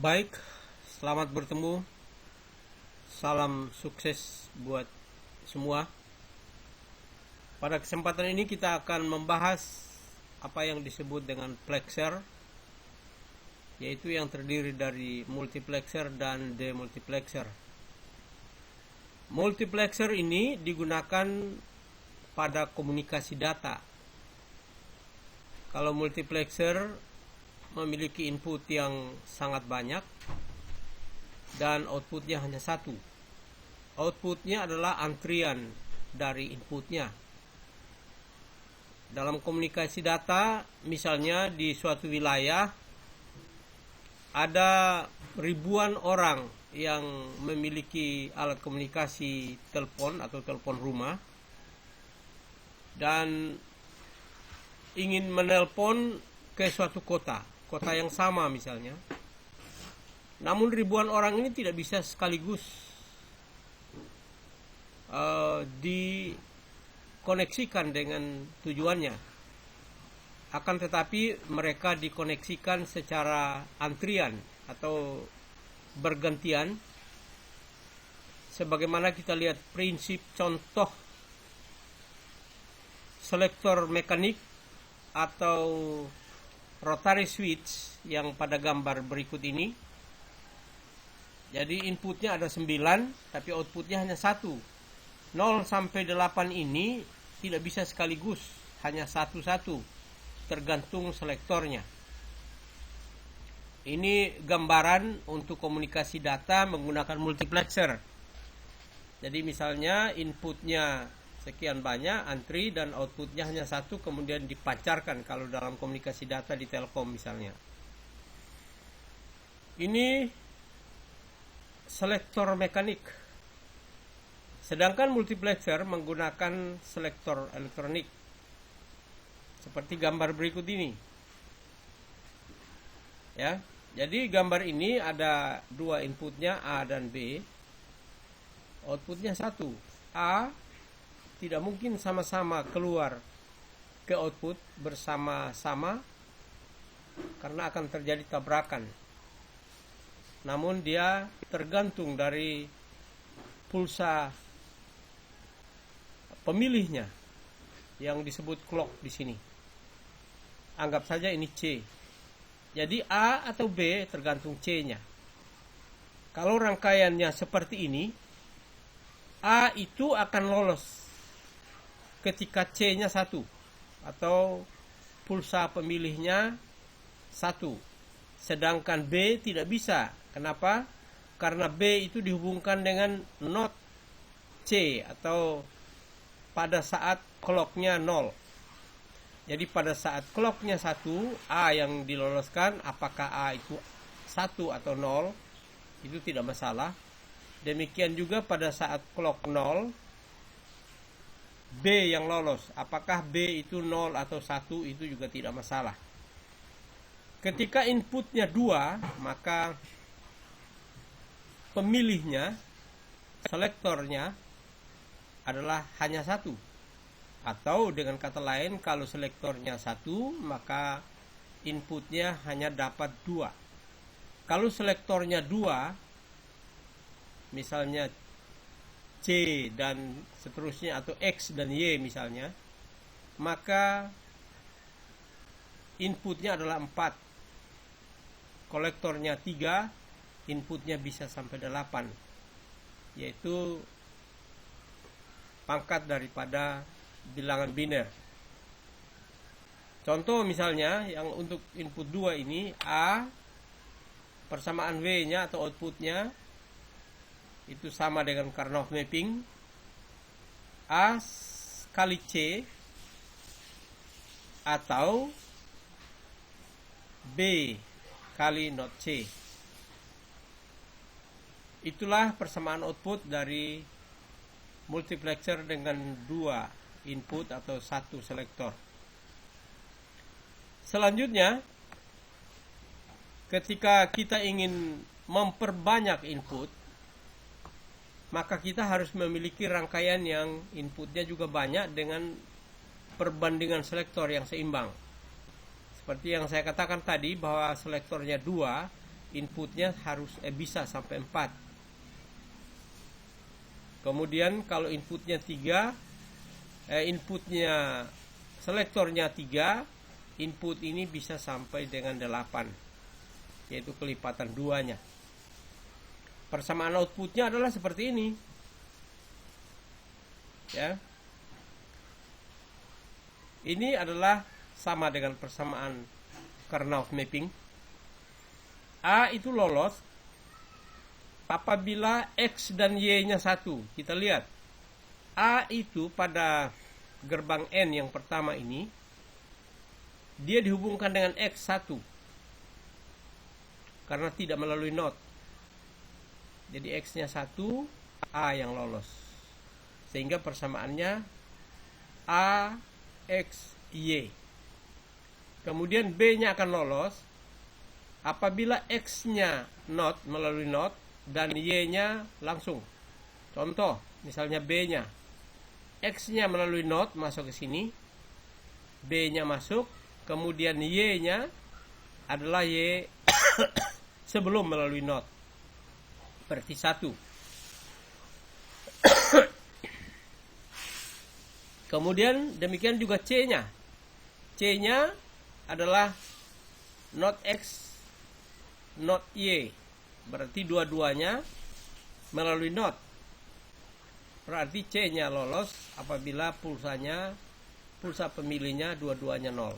Baik, selamat bertemu. Salam sukses buat semua. Pada kesempatan ini kita akan membahas apa yang disebut dengan plexer, yaitu yang terdiri dari multiplexer dan demultiplexer. Multiplexer ini digunakan pada komunikasi data. Kalau multiplexer memiliki input yang sangat banyak dan outputnya hanya satu. Outputnya adalah antrian dari inputnya. Dalam komunikasi data, misalnya di suatu wilayah ada ribuan orang yang memiliki alat komunikasi telepon atau telepon rumah dan ingin menelpon ke suatu kota yang sama misalnya. Namun ribuan orang ini tidak bisa sekaligus dikoneksikan dengan tujuannya. Akan tetapi mereka dikoneksikan secara antrian atau bergantian, sebagaimana kita lihat prinsip contoh selektor mekanik atau rotary switch yang pada gambar berikut ini. Jadi inputnya ada 9, tapi outputnya hanya 1. 0 sampai 8 ini tidak bisa sekaligus, hanya satu-satu, tergantung selektornya. Ini gambaran untuk komunikasi data menggunakan multiplexer. Jadi misalnya inputnya sekian banyak, antri, dan outputnya hanya satu, kemudian dipancarkan kalau dalam komunikasi data di Telkom misalnya. Ini selektor mekanik. Sedangkan multiplexer menggunakan selektor elektronik. Seperti gambar berikut ini. Ya, jadi gambar ini ada dua inputnya, A dan B. Outputnya satu. A tidak mungkin sama-sama keluar ke output bersama-sama karena akan terjadi tabrakan. Namun dia tergantung dari pulsa pemilihnya yang disebut clock di sini. Anggap saja ini C. Jadi A atau B tergantung C-nya. Kalau rangkaiannya seperti ini, A itu akan lolos ketika C-nya 1 atau pulsa pemilihnya 1. Sedangkan B tidak bisa. Kenapa? Karena B itu dihubungkan dengan not C atau pada saat clocknya 0. Jadi pada saat clocknya 1, A yang diloloskan, apakah A itu 1 atau 0, itu tidak masalah. Demikian juga pada saat clock 0, B yang lolos, apakah B itu 0 atau 1, itu juga tidak masalah. Ketika inputnya 2, maka pemilihnya, selektornya adalah hanya 1. Atau dengan kata lain, kalau selektornya 1, maka inputnya hanya dapat 2. Kalau selektornya 2, misalnya C dan seterusnya, atau X dan Y misalnya, maka inputnya adalah 4, kolektornya 3, inputnya bisa sampai 8, yaitu pangkat daripada bilangan biner. Contoh misalnya yang untuk input 2 ini, A persamaan W-nya atau outputnya itu sama dengan Karnaugh mapping, A kali C atau B kali not C. Itulah persamaan output dari multiplexer dengan 2 input atau 1 selektor. Selanjutnya, ketika kita ingin memperbanyak input, maka kita harus memiliki rangkaian yang inputnya juga banyak dengan perbandingan selektor yang seimbang. Seperti yang saya katakan tadi, bahwa selektornya 2, inputnya harus bisa sampai 4. Kemudian kalau inputnya 3, inputnya selektornya 3, input ini bisa sampai dengan 8, yaitu kelipatan 2-nya. Persamaan outputnya adalah seperti ini, ya. Ini adalah sama dengan persamaan Karnaugh mapping. A itu lolos apabila X dan Y-nya 1. Kita lihat, A itu pada gerbang N yang pertama ini, dia dihubungkan dengan X 1 karena tidak melalui NOT. Jadi X-nya 1, A yang lolos. Sehingga persamaannya A, X, Y. Kemudian B-nya akan lolos apabila X-nya NOT melalui NOT dan Y-nya langsung. Contoh, misalnya B-nya, X-nya melalui NOT masuk ke sini, B-nya masuk, kemudian Y-nya adalah Y sebelum melalui NOT, berarti 1. Kemudian demikian juga C-nya. C-nya adalah NOT X, NOT Y, berarti dua-duanya melalui NOT. Berarti C-nya lolos apabila pulsa pemilihnya dua-duanya 0.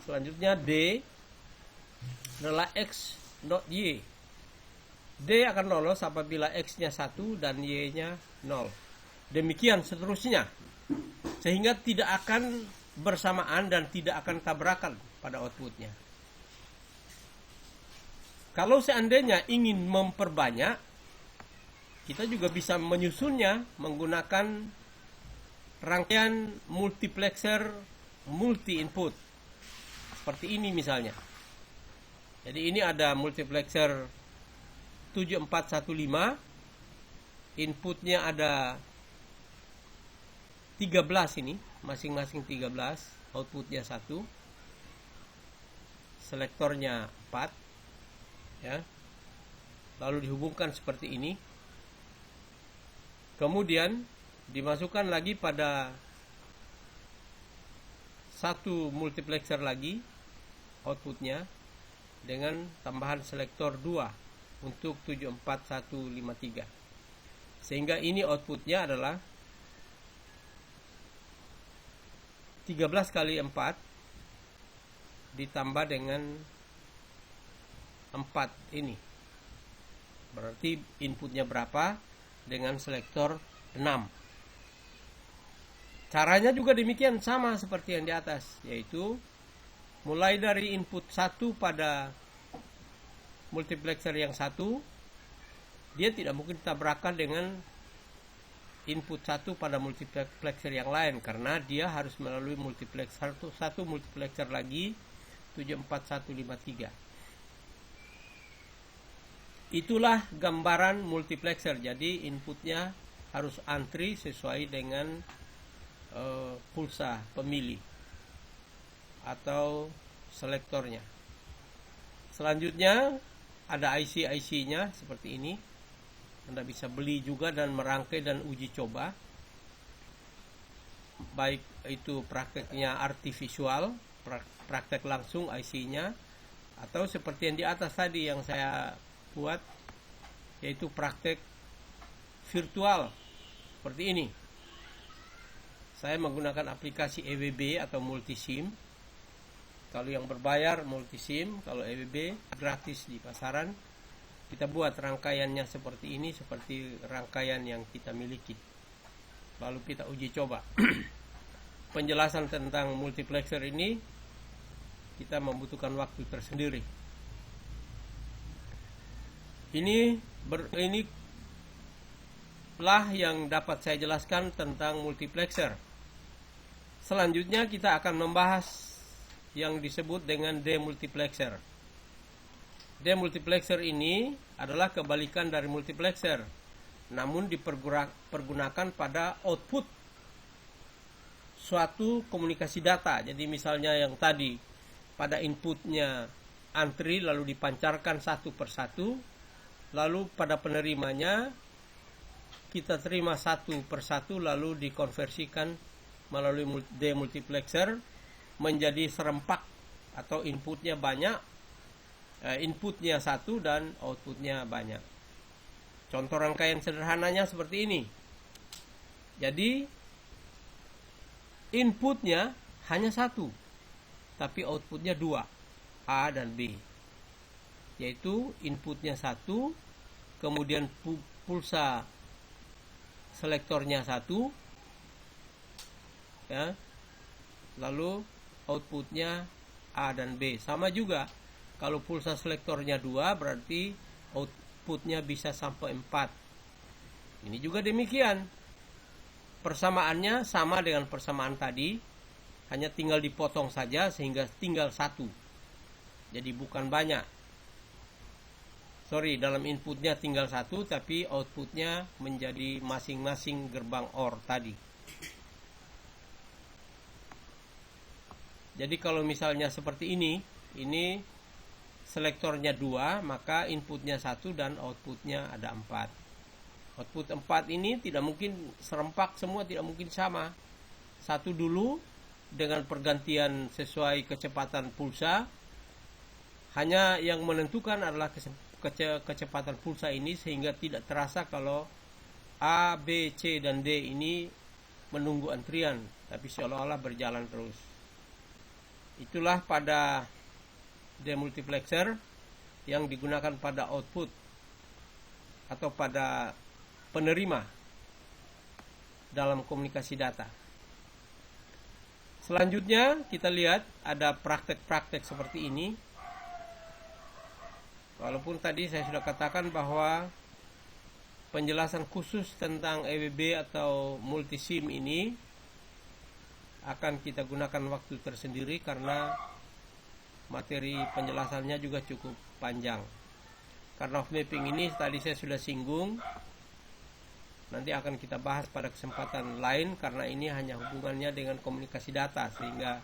Selanjutnya D adalah X NOT Y. D akan lolos apabila X-nya 1 dan Y-nya 0. Demikian seterusnya. Sehingga tidak akan bersamaan dan tidak akan tabrakan pada outputnya. Kalau seandainya ingin memperbanyak, kita juga bisa menyusunnya menggunakan rangkaian multiplexer multi input. Seperti ini misalnya. Jadi ini ada multiplexer 7415. Inputnya ada 13 ini, masing-masing 13, outputnya 1. Selektornya 4, ya. Lalu dihubungkan seperti ini. Kemudian dimasukkan lagi pada satu multiplexer lagi outputnya dengan tambahan selektor 2 untuk 74153. Sehingga ini outputnya adalah 13 kali 4 ditambah dengan 4 ini. Berarti inputnya berapa? Dengan selektor 6. Caranya juga demikian, sama seperti yang di atas, yaitu mulai dari input 1 pada multiplexer yang 1, dia tidak mungkin tabrakan dengan input 1 pada multiplexer yang lain, karena dia harus melalui multiplexer satu multiplexer lagi 74153. Itulah gambaran multiplexer. Jadi inputnya harus antri sesuai dengan pulsa pemilih atau selektornya. Selanjutnya ada IC-nya seperti ini. Anda bisa beli juga dan merangkai dan uji coba, baik itu prakteknya artifisial, praktek langsung IC-nya, atau seperti yang di atas tadi yang saya buat, yaitu praktek virtual seperti ini. Saya menggunakan aplikasi EWB atau multisim. Kalau yang berbayar multisim, kalau EWB gratis di pasaran. Kita buat rangkaiannya seperti ini, seperti rangkaian yang kita miliki. Lalu kita uji coba. Penjelasan tentang multiplexer ini kita membutuhkan waktu tersendiri. Ini lah yang dapat saya jelaskan tentang multiplexer. Selanjutnya kita akan membahas yang disebut dengan demultiplexer. Demultiplexer ini adalah kebalikan dari multiplexer, namun dipergunakan pada output suatu komunikasi data. Jadi misalnya yang tadi pada inputnya antri lalu dipancarkan satu persatu, lalu pada penerimanya kita terima satu persatu lalu dikonversikan melalui demultiplexer menjadi serempak atau inputnya banyak, inputnya satu dan outputnya banyak. Contoh rangkaian sederhananya seperti ini. Jadi inputnya hanya satu, tapi outputnya dua, A dan B. Yaitu inputnya satu, kemudian pulsa selektornya satu, ya, lalu outputnya A dan B. Sama juga, kalau pulsa selektornya 2 berarti outputnya bisa sampai 4. Ini juga demikian. Persamaannya sama dengan persamaan tadi, hanya tinggal dipotong saja sehingga tinggal satu. Jadi bukan banyak. Dalam inputnya tinggal satu, tapi outputnya menjadi masing-masing gerbang OR tadi. Jadi kalau misalnya seperti ini selektornya 2, maka inputnya 1 dan outputnya ada 4. Output 4 ini tidak mungkin serempak semua, tidak mungkin sama. Satu dulu dengan pergantian sesuai kecepatan pulsa. Hanya yang menentukan adalah kecepatan pulsa ini, sehingga tidak terasa kalau A, B, C, dan D ini menunggu antrian, tapi seolah-olah berjalan terus. Itulah pada demultiplexer yang digunakan pada output atau pada penerima dalam komunikasi data. Selanjutnya kita lihat ada praktek-praktek seperti ini. Walaupun tadi saya sudah katakan bahwa penjelasan khusus tentang EBB atau multisim ini akan kita gunakan waktu tersendiri karena materi penjelasannya juga cukup panjang. Karena off mapping ini tadi saya sudah singgung, nanti akan kita bahas pada kesempatan lain karena ini hanya hubungannya dengan komunikasi data, sehingga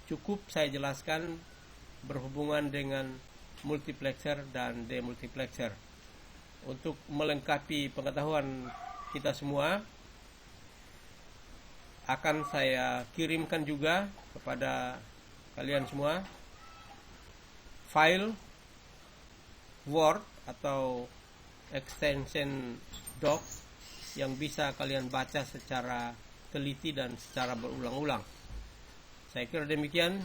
cukup saya jelaskan berhubungan dengan multiplexer dan demultiplexer. Untuk melengkapi pengetahuan kita semua, akan saya kirimkan juga kepada kalian semua file Word atau extension doc yang bisa kalian baca secara teliti dan secara berulang-ulang. Saya kira demikian.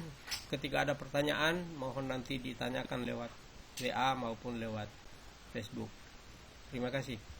Ketika ada pertanyaan, mohon nanti ditanyakan lewat WA maupun lewat Facebook. Terima kasih.